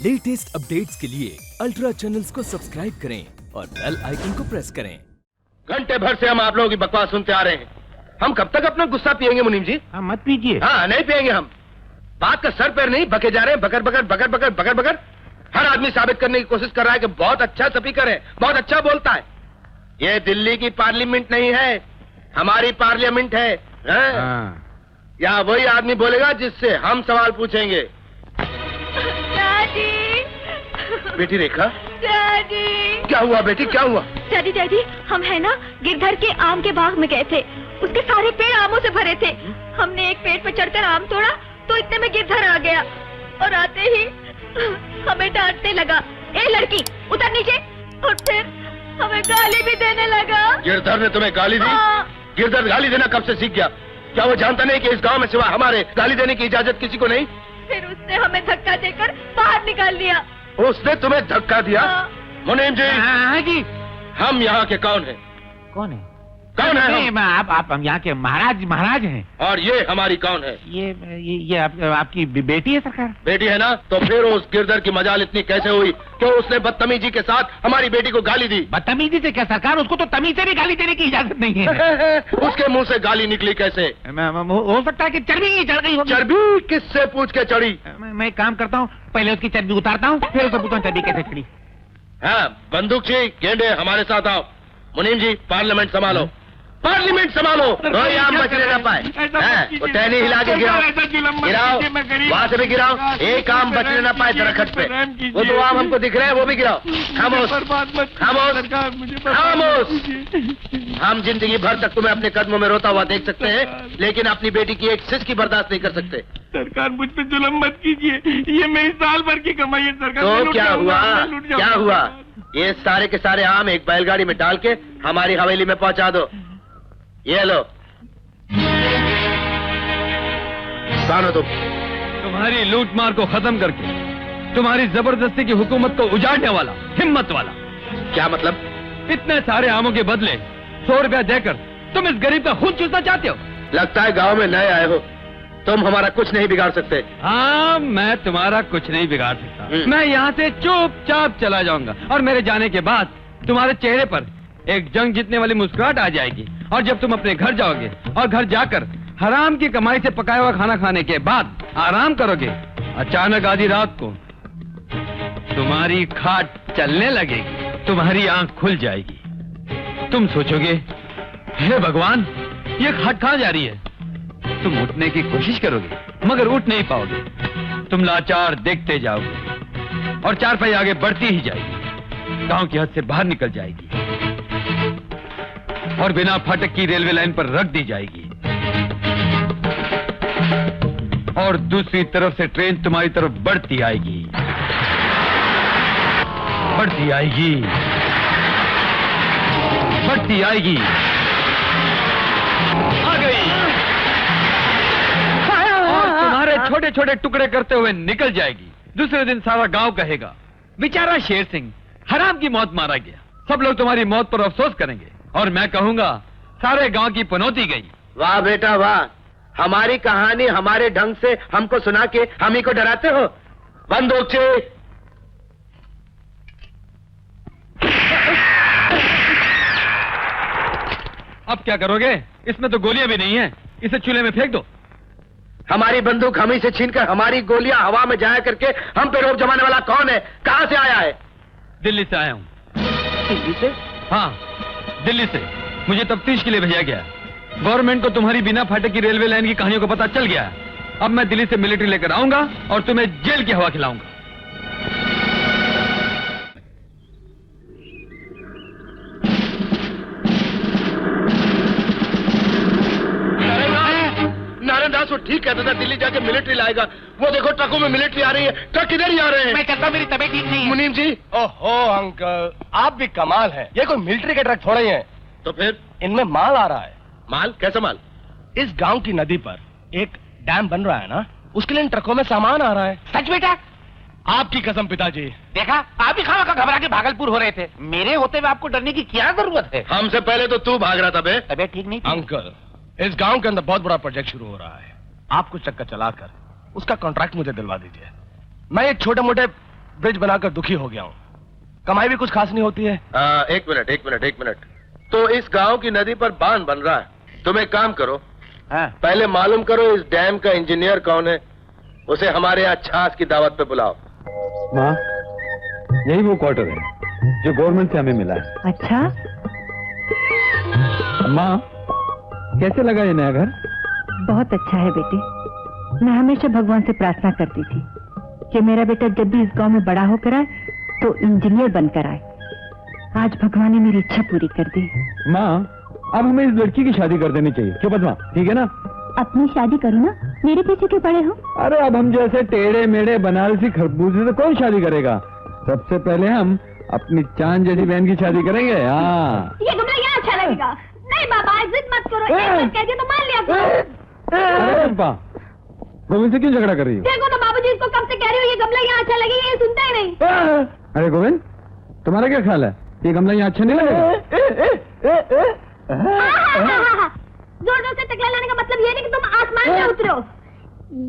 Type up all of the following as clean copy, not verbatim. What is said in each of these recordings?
Latest updates के लिए ultra channels को सब्सक्राइब करें और बेल आइकन को प्रेस करें। घंटे भर से हम आप लोगों की बकवास सुनते आ रहे हैं। हम कब तक अपना गुस्सा पिएंगे मुनीम जी? हाँ, मत पीजिए। हाँ, नहीं पिएंगे हम। बात का सर पैर नहीं, बके जा रहे हैं, बकर बकर बकर बकर बकर बकर। हर आदमी साबित करने की कोशिश कर रहा है कि बहुत अच्छा स्पीकर है, बहुत अच्छा बोलता है। ये दिल्ली की पार्लियामेंट नहीं है, हमारी पार्लियामेंट है। या वही आदमी बोलेगा जिससे हम सवाल पूछेंगे। डैडी। बेटी रेखा, डैडी। क्या हुआ बेटी, क्या हुआ? डैडी डैडी, हम है ना गिरधर के आम के बाग में गए थे। उसके सारे पेड़ आमों से भरे थे। हमने एक पेड़ पर चढ़कर आम तोड़ा तो इतने में गिरधर आ गया और आते ही हमें डांटने लगा, ए लड़की उतर नीचे, और फिर हमें गाली भी देने लगा। गिरधर ने तुम्हें गाली दी? हाँ। गिरधर गाली देना कब से सीख गया? क्या वो जानता नहीं कि इस गांव में सिवा हमारे गाली देने की इजाजत किसी को नहीं? फिर उसने हमें धक्का देकर बाहर निकाल दिया। उसने तुम्हें धक्का दिया? हाँ। मुनीम जी, हाँ जी। हम यहाँ के कौन हैं? कौन है? कौन है नहीं, हम? आप यहाँ के महाराज हैं। और ये हमारी कौन है? ये आपकी बेटी है सरकार। बेटी है ना? तो फिर उस गिरधर की मजाल इतनी कैसे हुई कि उसने बदतमीजी के साथ हमारी बेटी को गाली दी? बदतमीजी से क्या सरकार, उसको तो तमीज से भी गाली देने की इजाजत नहीं है। उसके मुंह से गाली निकली कैसे? हो सकता है कि चर्बी चढ़ गई होगी। चर्बी किससे पूछ के चढ़ी? मैं एक काम करता हूँ, पहले उसकी चर्बी उतारता हूँ, फिर उससे पूछता हूँ चर्बी कैसे चढ़ी। हाँ, बंदूक जी, गेंडे हमारे साथ आओ। मुनीम जी, पार्लियामेंट संभालो, पार्लियामेंट संभालो, कोई आम बचने न पाए। वो टहनी हिला के गिराओ, वहाँ से भी गिराओ, एक आम बचने न पाए दरख्त पे। वो दो आम हमको दिख रहे हैं, वो भी गिराओ। खामोश खामोश खामोश। हम जिंदगी भर तक तुम्हें अपने कदमों में रोता हुआ देख सकते हैं, लेकिन अपनी बेटी की एक सिस की बर्दाश्त नहीं कर सकते। सरकार मुझ पे जुल्म मत कीजिए, ये मेरी साल भर की कमाई है सरकार। तो क्या हुआ, क्या हुआ? ये सारे के सारे आम एक बैलगाड़ी में डाल के हमारी हवेली में पहुंचा दो। ये लो, कौन हो तुम? तुम्हारी लूटमार को खत्म करके तुम्हारी जबरदस्ती की हुकूमत को उजाड़ने वाला, हिम्मत वाला। क्या मतलब? इतने सारे आमों के बदले 100 रुपया देकर तुम इस गरीब का खून चूसना चाहते हो? लगता है गांव में नए आए हो, तुम हमारा कुछ नहीं बिगाड़ सकते। हाँ, मैं तुम्हारा कुछ नहीं बिगाड़ सकता। मैं यहाँ से चुपचाप चला जाऊंगा और मेरे जाने के बाद तुम्हारे चेहरे पर एक जंग जीतने वाली मुस्कुराहट आ जाएगी। और जब तुम अपने घर जाओगे और घर जाकर हराम की कमाई से पकाया हुआ खाना खाने के बाद आराम करोगे, अचानक आधी रात को तुम्हारी खाट चलने लगेगी, तुम्हारी आंख खुल जाएगी। तुम सोचोगे, हे भगवान, ये खाट कहाँ जा रही है? तुम उठने की कोशिश करोगे मगर उठ नहीं पाओगे। तुम लाचार देखते जाओगे और चारपाई आगे बढ़ती ही जाएगी, गांव की हद से बाहर निकल जाएगी और बिना फाटक की रेलवे लाइन पर रख दी जाएगी। और दूसरी तरफ से ट्रेन तुम्हारी तरफ बढ़ती आएगी, बढ़ती आएगी, बढ़ती आएगी। आ गई और तुम्हारे छोटे छोटे टुकड़े करते हुए निकल जाएगी। दूसरे दिन सारा गांव कहेगा, बेचारा शेर सिंह हराम की मौत मारा गया। सब लोग तुम्हारी मौत पर अफसोस करेंगे और मैं कहूंगा, सारे गांव की पनौती गई। वाह बेटा वाह, हमारी कहानी हमारे ढंग से हमको सुना के हम ही को डराते हो। बंदूक चाहिए। अब क्या करोगे? इसमें तो गोलियां भी नहीं है, इसे चूल्हे में फेंक दो। हमारी बंदूक हम ही से छीनकर हमारी गोलियां हवा में जाया करके हम पे रोक जमाने वाला कौन है? कहां से आया है? दिल्ली से आया हूं। दिल्ली से? हाँ, दिल्ली से मुझे तफ्तीश के लिए भेजा गया। गवर्नमेंट को तुम्हारी बिना फाटक की रेलवे लाइन की कहानियों का पता चल गया है। अब मैं दिल्ली से मिलिट्री लेकर आऊंगा और तुम्हें जेल की हवा खिलाऊंगा। नारायण दास वो ठीक कहता था, दिल्ली जाके मिलिट्री लाएगा। वो देखो ट्रकों में मिलिट्री आ रही है, ट्रक इधर ही आ रहे हैं। मैं कहता हूँ मेरी तबीयत ठीक नहीं है। मुनीम जी, ओहो अंकल, आप भी कमाल है। ये कोई मिलिट्री के ट्रक थोड़े ही है, तो फिर इनमें माल आ रहा है। माल? कैसा माल? इस गांव की नदी पर एक डैम बन रहा है ना, उसके लिए इन ट्रकों में सामान आ रहा है। सच बेटा? आपकी कसम पिताजी। देखा, आप ही खाना का घबरा के भागलपुर हो रहे थे। मेरे होते हुए आपको डरने की क्या जरूरत है? हमसे पहले तो तू भाग रहा था बे। तबीयत ठीक नहीं थी। अंकल, इस गांव के अंदर बहुत बड़ा प्रोजेक्ट शुरू हो रहा है। आप कुछ चक्कर चलाकर उसका कॉन्ट्रैक्ट मुझे दिलवा दीजिए। मैं ये छोटे मोटे ब्रिज बनाकर दुखी हो गया हूँ। कमाई भी कुछ खास नहीं होती है। एक मिनट। तो इस गांव की नदी पर बांध बन रहा है। तुम एक काम करो, हाँ। पहले मालूम करो इस डैम का इंजीनियर कौन है, उसे हमारे यहाँ छाछ की दावत पे बुलाओ। माँ, यही वो क्वार्टर है जो गवर्नमेंट से हमें मिला है। अच्छा, माँ, कैसे लगा ये नया घर? बहुत अच्छा है बेटे। मैं हमेशा भगवान से प्रार्थना करती थी कि मेरा बेटा जब भी इस गांव में बड़ा होकर आए तो इंजीनियर बनकर आए। आज भगवान ने मेरी इच्छा पूरी कर दी। माँ, अब हमें इस लड़की की शादी कर देनी चाहिए, क्यों पद्मा? ठीक है ना? अपनी शादी करो ना, मेरे पीछे क्यों पड़े हो? अरे अब हम जैसे टेढ़े मेढ़े बनारसी खरबूजे से कौन शादी करेगा? सबसे पहले हम अपनी चांद जैसी बहन की शादी करेंगे। हाँ, ये गमला यहाँ अच्छा लगेगा। नहीं बाबा, जिद मत करो, एक बार कह दिया तो मान लिया करो। अरे चंपा, गोविंद से क्यों झगड़ा कर रही हो? देखो तो बाबूजी, इसको कब से कह रही हो ये गमला यहाँ अच्छा लगेगा, ये सुनता ही नहीं। अरे गोविंद, तुम्हारा क्या ख्याल है? ये गमला यहाँ अच्छा नहीं लगेगा? जोर जोर से टकला लाने का मतलब ये नहीं कि तुम आसमान में उतरो।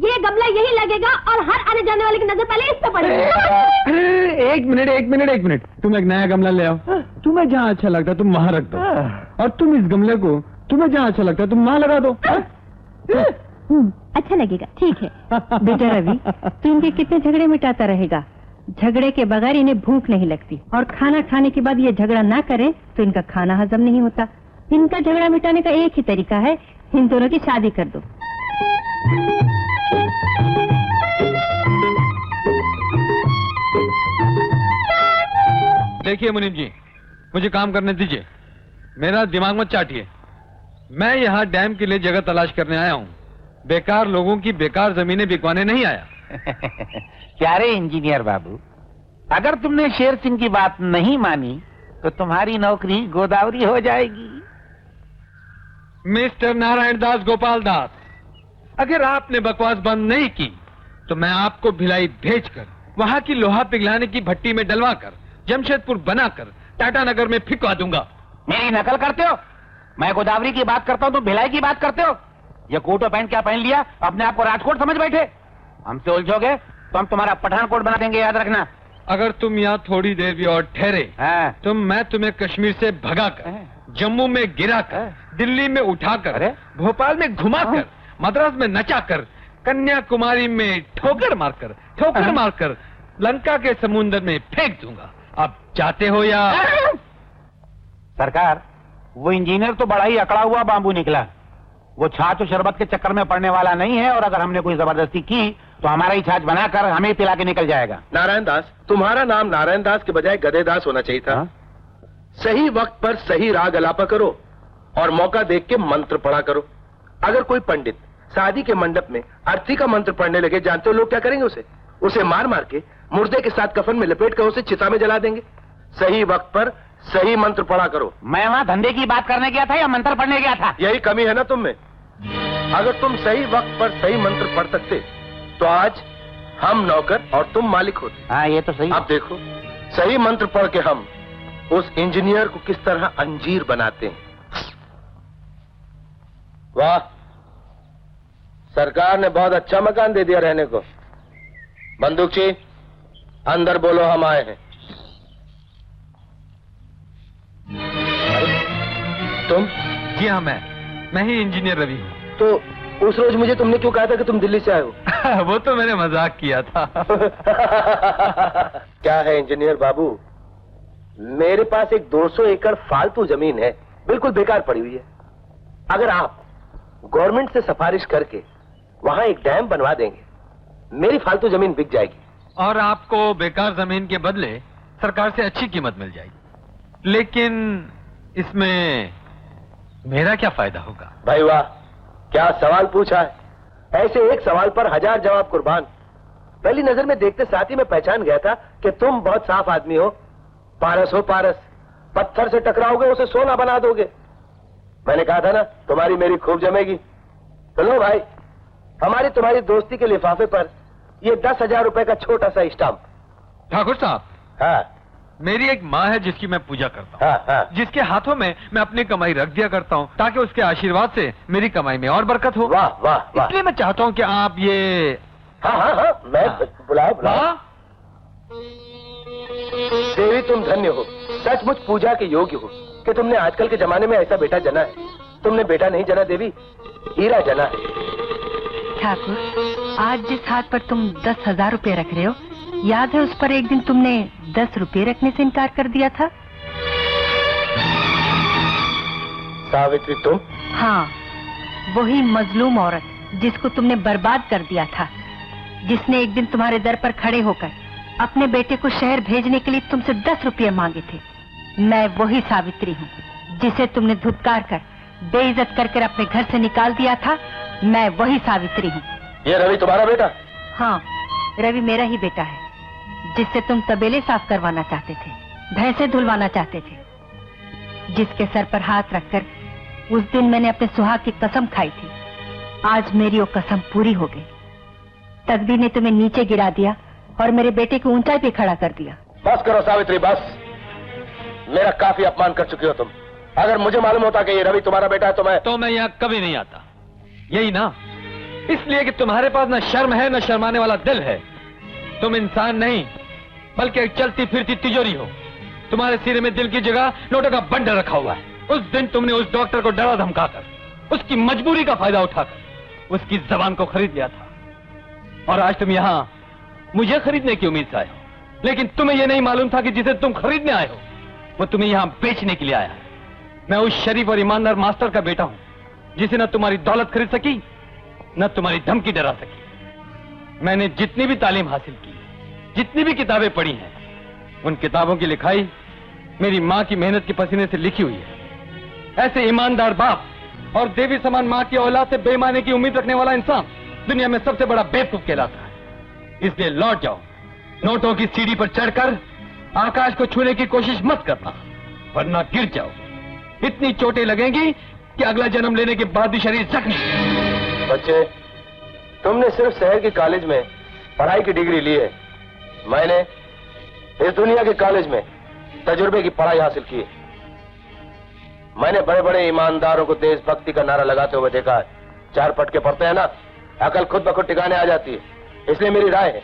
ये गमला यही लगेगा और हर आने जाने वाले की नजर पहले इस पे पड़ेगी। अरे एक मिनट, तुम एक नया गमला ले आओ। तुम्हें जहाँ अच्छा लगता है तुम वहाँ रख दो, और तुम इस गमले को तुम्हें जहाँ अच्छा लगता है तुम वहाँ लगा दो। अच्छा लगेगा, ठीक है। बेटा रवि, तू इनके कितने झगड़े मिटाता रहेगा? झगड़े के बगैर इन्हें भूख नहीं लगती, और खाना खाने के बाद ये झगड़ा ना करे तो इनका खाना हजम नहीं होता। इनका झगड़ा मिटाने का एक ही तरीका है, इन दोनों की शादी कर दो। देखिए मुनीम जी, मुझे काम करने दीजिए, मेरा दिमाग मत चाटिए। मैं यहाँ डैम के लिए जगह तलाश करने आया हूँ, बेकार लोगों की बेकार जमीनें बिकवाने नहीं आया। क्या रे इंजीनियर बाबू, अगर तुमने शेर सिंह की बात नहीं मानी तो तुम्हारी नौकरी गोदावरी हो जाएगी। मिस्टर नारायण दास गोपाल दास, अगर आपने बकवास बंद नहीं की तो मैं आपको भिलाई भेजकर वहाँ की लोहा पिघलाने की भट्टी में डलवाकर जमशेदपुर बनाकर टाटा नगर में फिकवा दूंगा। मेरी नकल करते हो? मैं गोदावरी की बात करता हूँ तो भिलाई की बात करते हो? ये कोट और पैंट क्या पहन लिया, अपने आप को राजकोट समझ बैठे? हमसे उलझोगे तो हम तुम्हारा पठानकोट बना देंगे, याद रखना। अगर तुम यहाँ थोड़ी देर भी और ठहरे तो मैं तुम्हें कश्मीर से भगाकर, जम्मू में गिराकर, दिल्ली में उठाकर, भोपाल में घुमाकर, मद्रास में नचाकर, कन्याकुमारी में ठोकर मारकर लंका के समुद्र में फेंक दूंगा। अब चाहते हो या? सरकार, वो इंजीनियर तो बड़ा ही अकड़ा हुआ बांबू निकला। वो छाछ और शरबत के चक्कर में पड़ने वाला नहीं है, और अगर हमने कोई जबरदस्ती की तो हमारा ही छाछ बनाकर हमें ही पिला के निकल जाएगा। नारायण दास, तुम्हारा नाम नारायण दास के बजाय गधे दास होना चाहिए था। सही वक्त पर सही राग अलापा करो और मौका देख के मंत्र पढ़ा करो। अगर कोई पंडित शादी के मंडप में अर्थी का मंत्र पढ़ने लगे, जानते हो लोग क्या करेंगे? उसे मार मार के मुर्दे के साथ कफन में लपेट कर उसे चिता में जला देंगे। सही वक्त पर सही मंत्र पढ़ा करो। मैं वहाँ धंधे की बात करने गया था या मंत्र पढ़ने गया था? यही कमी है ना तुम में। अगर तुम सही वक्त पर सही मंत्र पढ़ सकते तो आज हम नौकर और तुम मालिक होते। हाँ, ये तो सही। अब देखो, सही मंत्र पढ़ के हम उस इंजीनियर को किस तरह अंजीर बनाते हैं। वाह, सरकार ने बहुत अच्छा मकान दे दिया रहने को। बंदूकची, अंदर बोलो, हम आए हैं। तुम? जी हाँ, मैं ही इंजीनियर रवि हूँ। तो उस रोज मुझे तुमने क्यों कहा था कि तुम दिल्ली से आए हो? वो तो मैंने मजाक किया था। क्या है इंजीनियर बाबू, मेरे पास एक 200 एकड़ फालतू जमीन है, बिल्कुल बेकार पड़ी हुई है। अगर आप गवर्नमेंट से सिफारिश करके वहां एक डैम बनवा देंगे, मेरी फालतू जमीन बिक जाएगी। और आपको बेकार जमीन के बदले सरकार से अच्छी कीमत मिल जाएगी। लेकिन इसमें मेरा क्या फायदा होगा? भाई वाह, क्या सवाल पूछा है। ऐसे एक सवाल पर 1000 जवाब कुर्बान। पहली नजर में देखते साथ ही मैं पहचान गया था कि तुम बहुत साफ आदमी हो। पारस हो पारस, पत्थर से टकराओगे उसे सोना बना दोगे। मैंने कहा था ना, तुम्हारी मेरी खूब जमेगी। चलो भाई, हमारी तुम्हारी दोस्ती के लिफाफे पर ये 10,000 रुपए का छोटा सा स्टाम्प। ठाकुर साहब, हाँ मेरी एक माँ है जिसकी मैं पूजा करता हूँ, हाँ। जिसके हाथों में मैं अपनी कमाई रख दिया करता हूँ ताकि उसके आशीर्वाद से मेरी कमाई में और बरकत हो। वाह वाह वाह। इसलिए मैं चाहता हूँ कि आप ये हाँ, मैं बुलाओ। हाँ? देवी तुम धन्य हो, सचमुच पूजा के योग्य हो कि तुमने आजकल के जमाने में ऐसा बेटा जना है। तुमने बेटा नहीं जना देवी, हीरा जना है। ठाकुर, आज जिस हाथ पर तुम 10,000 रुपए रख रहे हो, याद है उस पर एक दिन तुमने 10 रुपए रखने से इनकार कर दिया था? सावित्री तुम? हाँ, वही मजलूम औरत जिसको तुमने बर्बाद कर दिया था, जिसने एक दिन तुम्हारे दर पर खड़े होकर अपने बेटे को शहर भेजने के लिए तुमसे 10 रुपये मांगे थे। मैं वही सावित्री हूँ जिसे तुमने धुतकार कर बेइज्जत करके अपने घर से निकाल दिया था। मैं वही सावित्री हूँ। ये रवि तुम्हारा बेटा? हाँ, रवि मेरा ही बेटा है, जिससे तुम तबेले साफ करवाना चाहते थे, भैंसे धुलवाना चाहते थे, जिसके सर पर हाथ रखकर उस दिन मैंने अपने सुहाग की कसम खाई थी। आज मेरी वो कसम पूरी हो गई। तकदीर ने तुम्हें नीचे गिरा दिया और मेरे बेटे को ऊंचाई पे खड़ा कर दिया। बस करो सावित्री, बस। मेरा काफी अपमान कर चुकी हो तुम। अगर मुझे मालूम होता कि ये रवि तुम्हारा बेटा है तो मैं यहाँ कभी नहीं आता। यही ना, इसलिए कि तुम्हारे पास न शर्म है न शर्माने वाला दिल है। तुम इंसान नहीं बल्कि एक चलती फिरती तिजोरी हो। तुम्हारे सिरे में दिल की जगह नोटों का बंडल रखा हुआ है। उस दिन तुमने उस डॉक्टर को डरा धमकाकर, उसकी मजबूरी का फायदा उठाकर उसकी जबान को खरीद लिया था, और आज तुम यहाँ मुझे खरीदने की उम्मीद से आए हो। लेकिन तुम्हें यह नहीं मालूम था कि जिसे तुम खरीदने आए हो वो तुम्हें यहाँ बेचने के लिए आया है। मैं उस शरीफ और ईमानदार मास्टर का बेटा हूँ जिसे न तुम्हारी दौलत खरीद सकी न तुम्हारी धमकी डरा सकी। मैंने जितनी भी तालीम हासिल की, जितनी भी किताबें पढ़ी हैं, उन किताबों की लिखाई मेरी माँ की मेहनत के पसीने से लिखी हुई है। ऐसे ईमानदार बाप और देवी समान माँ की औलाद से बेईमानी की उम्मीद रखने वाला इंसान दुनिया में सबसे बड़ा बेवकूफ कहलाता है। इसलिए लौट जाओ। नोटों की सीढ़ी पर चढ़कर आकाश को छूने की कोशिश मत करना, वरना गिर जाओ। इतनी चोटें लगेंगी कि अगला जन्म लेने के बाद भी शरीर जख्मी। बच्चे, तुमने सिर्फ शहर के कॉलेज में पढ़ाई की डिग्री ली है। मैंने इस दुनिया के कॉलेज में तजुर्बे की पढ़ाई हासिल की है। मैंने बड़े बड़े ईमानदारों को देशभक्ति का नारा लगाते हुए देखा है। 4 पटके पढ़ते हैं ना, अकल खुद ब खुद टिकाने आ जाती है। इसलिए मेरी राय है,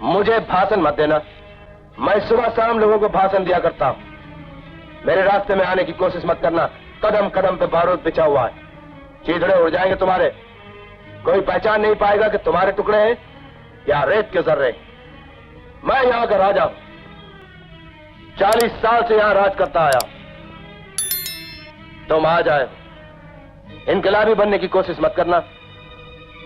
मुझे भाषण मत देना। मैं सुबह शाम लोगों को भाषण दिया करता हूं। मेरे रास्ते में आने की कोशिश मत करना। कदम कदम पे बारूद बिछा हुआ है। चीथड़े उड़ जाएंगे तुम्हारे। कोई पहचान नहीं पाएगा कि तुम्हारे टुकड़े हैं या रेत के जर्रे। मैं यहां का राजा हूं। 40 साल से यहां राज करता आया। तुम आ जाए, इनकलाबी बनने की कोशिश मत करना,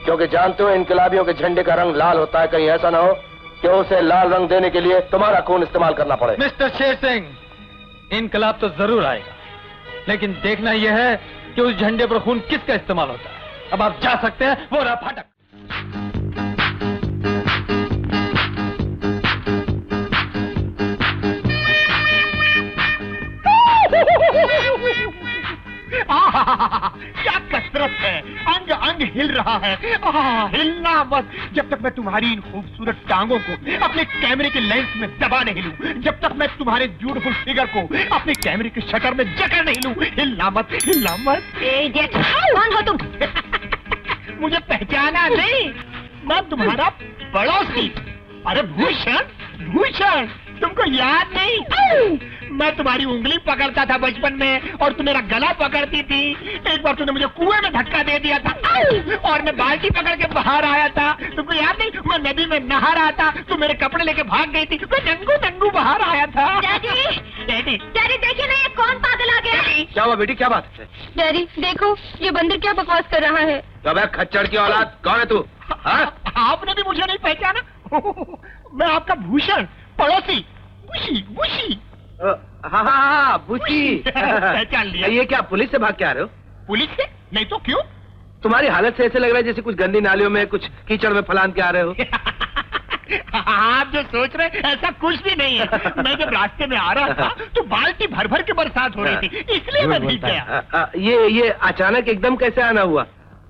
क्योंकि जानते हो इनकलाबियों के झंडे का रंग लाल होता है। कहीं ऐसा ना हो कि उसे लाल रंग देने के लिए तुम्हारा खून इस्तेमाल करना पड़े। मिस्टर शेर सिंह, इनकलाब तो जरूर आएगा, लेकिन देखना यह है कि उस झंडे पर खून किसका इस्तेमाल होता है। अब आप जा सकते हैं। वो रहा फाटक। क्या कसरत है, अंग अंग हिल रहा है। हिलना मत जब तक मैं तुम्हारी इन खूबसूरत टांगों को अपने कैमरे के लेंस में दबा नहीं लूं, जब तक मैं तुम्हारे ब्यूटीफुल फिगर को अपने कैमरे के शटर में जकड़ नहीं लूं। हिलना मत, हिलना मत। कौन हो तुम? मुझे पहचाना नहीं? मैं तुम्हारा पड़ोसी। अरे भूषण, भूषण, तुमको याद नहीं? मैं तुम्हारी उंगली पकड़ता था बचपन में और तू मेरा गला पकड़ती थी। एक बार तूने मुझे कुएं में धक्का दे दिया था और मैं बाल्टी पकड़ के बाहर आया था। तुमको याद नहीं? मैं नदी में नहा रहा था, तू मेरे कपड़े लेके भाग गई थी। मैं नंगू नंगू बाहर आया था। डैडी, डैडी, डैडी देखिए ना, ये कौन पागल आ गया? क्या हुआ बेटी, क्या बात है? डैडी देखो, ये बंदर क्या बकवास कर रहा है। तो खच्चर की औलाद, कौन है तू? आपने भी मुझे नहीं पहचाना? मैं आपका भूषण, पड़ोसी, बुशी, बुशी। हाँ, बुशी। पहचान लिया। ये क्या पुलिस से भाग के आ रहे हो? पुलिस से? नहीं तो क्यों? तुम्हारी हालत से ऐसे लग रहा है जैसे कुछ गंदी नालियों में, कुछ कीचड़ में फलान के आ रहे हो। आप जो सोच रहे ऐसा कुछ भी नहीं है। मैं जब रास्ते में आ रहा था तो बाल्टी भर भर के बरसात हो रही थी, इसलिए मैं भीग गया। ये अचानक एकदम कैसे आना हुआ?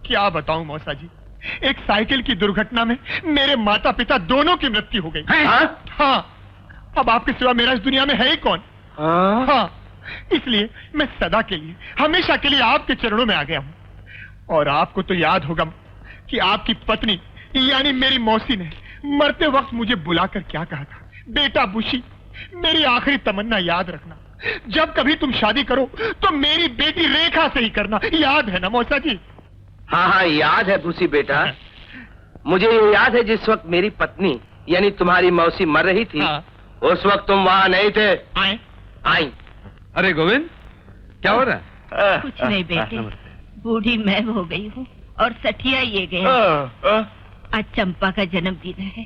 क्या बताऊं मौसा जी, एक साइकिल की दुर्घटना में मेरे माता पिता दोनों की मृत्यु हो गई। हाँ, अब आपके सिवा मेरा इस दुनिया में है ही कौन? हाँ, इसलिए मैं सदा के लिए, हमेशा के लिए आपके चरणों में आ गया हूँ। और आपको तो याद होगा कि आपकी पत्नी यानी मेरी मौसी ने मरते वक्त मुझे बुलाकर क्या कहा था? बेटा बुशी, मेरी आखिरी तमन्ना याद रखना, जब कभी तुम शादी करो तो मेरी बेटी रेखा से ही करना, याद है ना मौसा जी? हाँ हाँ याद है बुशी बेटा। मुझे ये याद है जिस वक्त मेरी पत्नी यानी तुम्हारी मौसी मर रही थी, हाँ। उस वक्त तुम वहाँ नहीं थे। आए? आई। अरे गोविंद, क्या हो रहा है? कुछ नहीं बेटे, बूढ़ी मैं हो गई हूँ और सठिया ये गया। आज चंपा का जन्मदिन है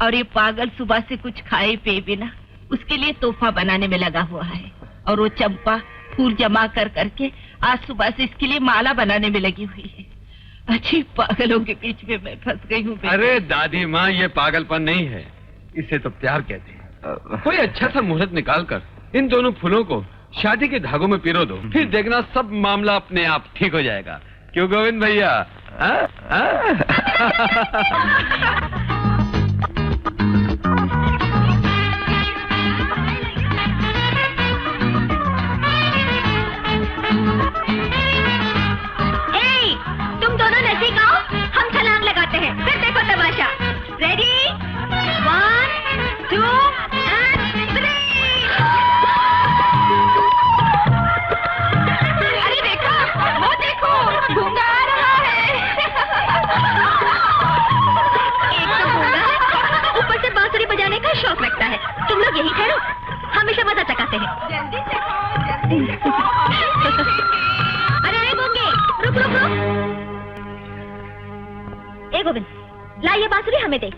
और ये पागल सुबह से कुछ खाए पिए बिना उसके लिए तोहफा बनाने में लगा हुआ है, और वो चंपा फूल जमा कर करके आज सुबह से इसके लिए माला बनाने में लगी हुई है। अच्छी पागलों के बीच में मैं फंस गई हूँ। अरे दादी माँ, ये पागलपन नहीं है, इसे तो प्यार कहते हैं। कोई अच्छा सा मुहूर्त निकाल कर इन दोनों फूलों को शादी के धागों में पिरो दो, फिर देखना सब मामला अपने आप ठीक हो जाएगा। क्यों गोविंद भैया? तुम दोनों नजदीक आओ, हम छलांग लगाते हैं, फिर देखो तमाशा। Ready, 1, 2 and 3। अरे देखो, वो देखो, गूंगा आ रहा है। एक तो गूंगा है, ऊपर से बांसुरी बजाने का शौक रखता है। तुम लोग यही ठहरो, हमेशा मजा चकाते हैं। अरे गूंगे, रुक रुक रुक। ए गोविंद, ला ये बांसुरी हमें दे।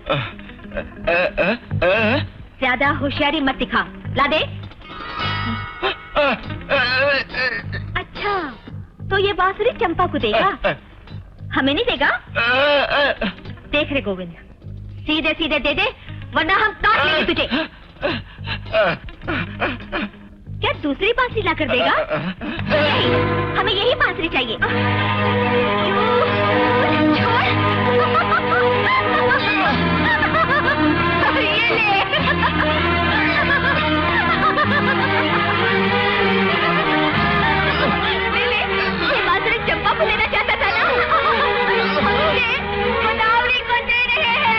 ज्यादा होशियारी मत दिखा, ला दे। अच्छा, तो ये बांसुरी चंपा को देगा, हमें नहीं देगा? देख रे गोविंद, सीधे सीधे दे दे वरना हम काट लेंगे तुझे। क्या दूसरी बांसुरी ला कर देगा? नहीं, हमें यही बांसुरी चाहिए। चंपा को लेना चाहता था ना, गोदावरी को दे रहे हैं।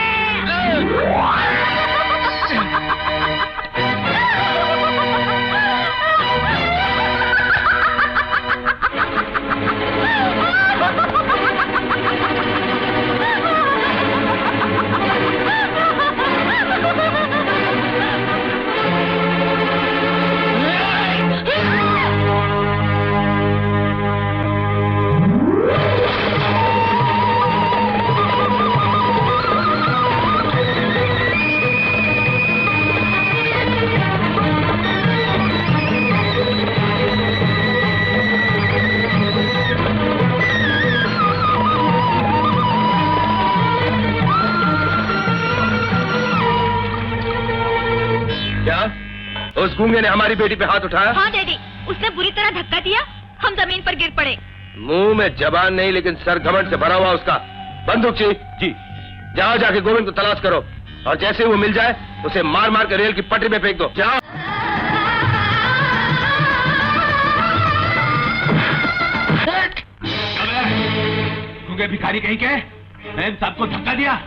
उस गूंगे ने हमारी बेटी पे हाथ उठाया? हाँ डैडी, उसने बुरी तरह धक्का दिया, हम जमीन पर गिर पड़े। मुंह में जबान नहीं लेकिन सर घमंड से भरा हुआ उसका। बंदूक चाहिए? जी। जाओ जाके गोविंद को तलाश करो और जैसे वो मिल जाए उसे मार मार कर रेल की पटरी में फेंक दो। जाओ। गूंगे भिखारी कहीं के, मैंने सबको धक्का दिया।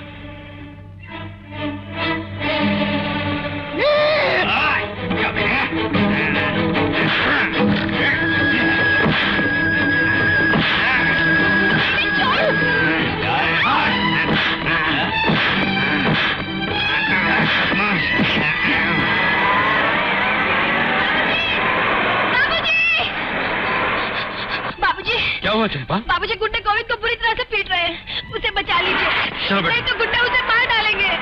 क्या हुआ चंपा? बाबूजी, गुंडे गोविंद को बुरी तरह से पीट रहे हैं, उसे बचा लीजिए, नहीं तो गुंडे उसे मार डालेंगे।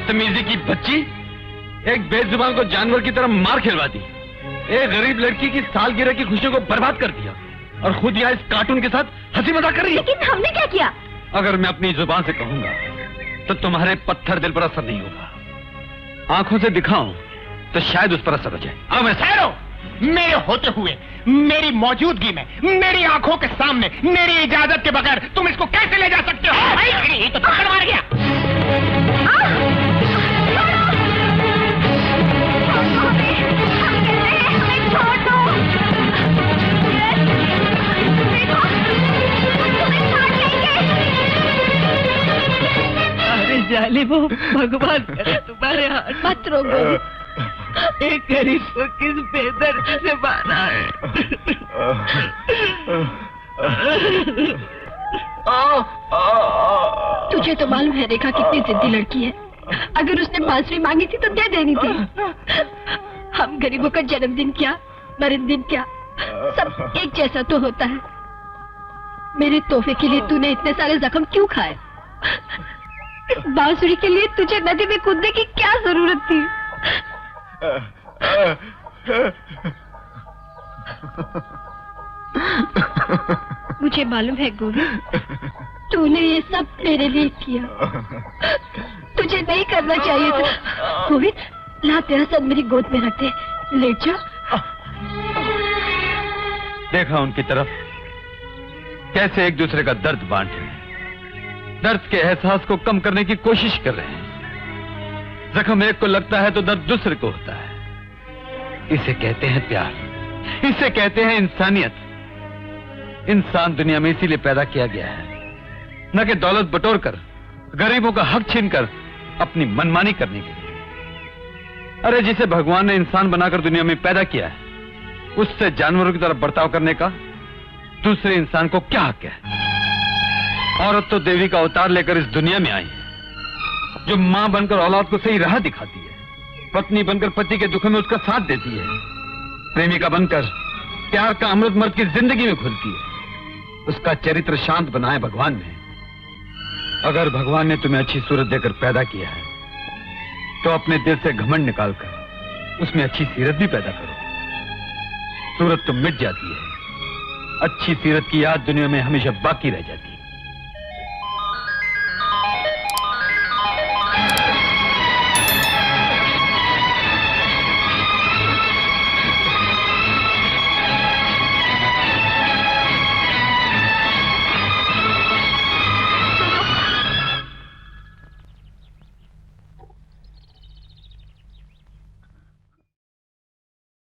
बदतमीजी की बच्ची, एक बेजुबान को जानवर की तरह मार खिलवा दी, एक गरीब लड़की की सालगिरह की खुशियों को बर्बाद कर दिया और खुद यहाँ इस कार्टून के साथ हंसी मजाक कर रही है। लेकिन हमने क्या किया? अगर मैं अपनी जुबान से कहूंगा तो तुम्हारे पत्थर दिल पर असर नहीं होगा, आंखों से दिखाऊं तो शायद उस पर असर हो जाए। अब सैरो, मेरे होते हुए, मेरी मौजूदगी में, मेरी आंखों के सामने, मेरी इजाजत के बगैर तुम इसको कैसे ले जा सकते हो? ये तो थप्पड़ मार गया। अरे जालिमो, भगवान करे तुम्हारे हाथ। मत रोको। एक गरीब को किस बेदर्दी से मारा है। तुझे तो मालूम है रेखा कितनी जिद्दी लड़की है। अगर उसने बांसुरी मांगी थी तो दे देनी थी। हम गरीबों का जन्मदिन क्या, मरणदिन क्या, सब एक जैसा तो होता है। मेरे तोहफे के लिए तूने इतने सारे जख्म क्यों खाए? इस बांसुरी के लिए तुझे नदी में कूदने की क्या जरूरत थी? मुझे मालूम है गोविंद, तूने ये सब मेरे लिए किया। तुझे नहीं करना चाहिए था। गोविंद, ला तेरा सर मेरी गोद में रख दे, लेट जा। देखा उनकी तरफ, कैसे एक दूसरे का दर्द बांट रहे हैं, दर्द के एहसास को कम करने की कोशिश कर रहे हैं। जख्म एक को लगता है तो दर्द दूसरे को होता है। इसे कहते हैं प्यार, इसे कहते हैं इंसानियत। इंसान दुनिया में इसीलिए पैदा किया गया है, न कि दौलत बटोर कर, गरीबों का हक छीनकर अपनी मनमानी करने के लिए। अरे जिसे भगवान ने इंसान बनाकर दुनिया में पैदा किया है, उससे जानवरों की तरह बर्ताव करने का दूसरे इंसान को क्या हक है? औरत तो देवी का अवतार लेकर इस दुनिया में आई है, जो मां बनकर औलाद को सही राह दिखाती है, पत्नी बनकर पति के दुख में उसका साथ देती है, प्रेमिका बनकर प्यार का अमृत मर्द की जिंदगी में घुलती है। उसका चरित्र शांत बनाए भगवान ने। अगर भगवान ने तुम्हें अच्छी सूरत देकर पैदा किया है तो अपने दिल से घमंड निकालकर उसमें अच्छी सीरत भी पैदा करो। सूरत तो मिट जाती है, अच्छी सीरत की याद दुनिया में हमेशा बाकी रह जाती है।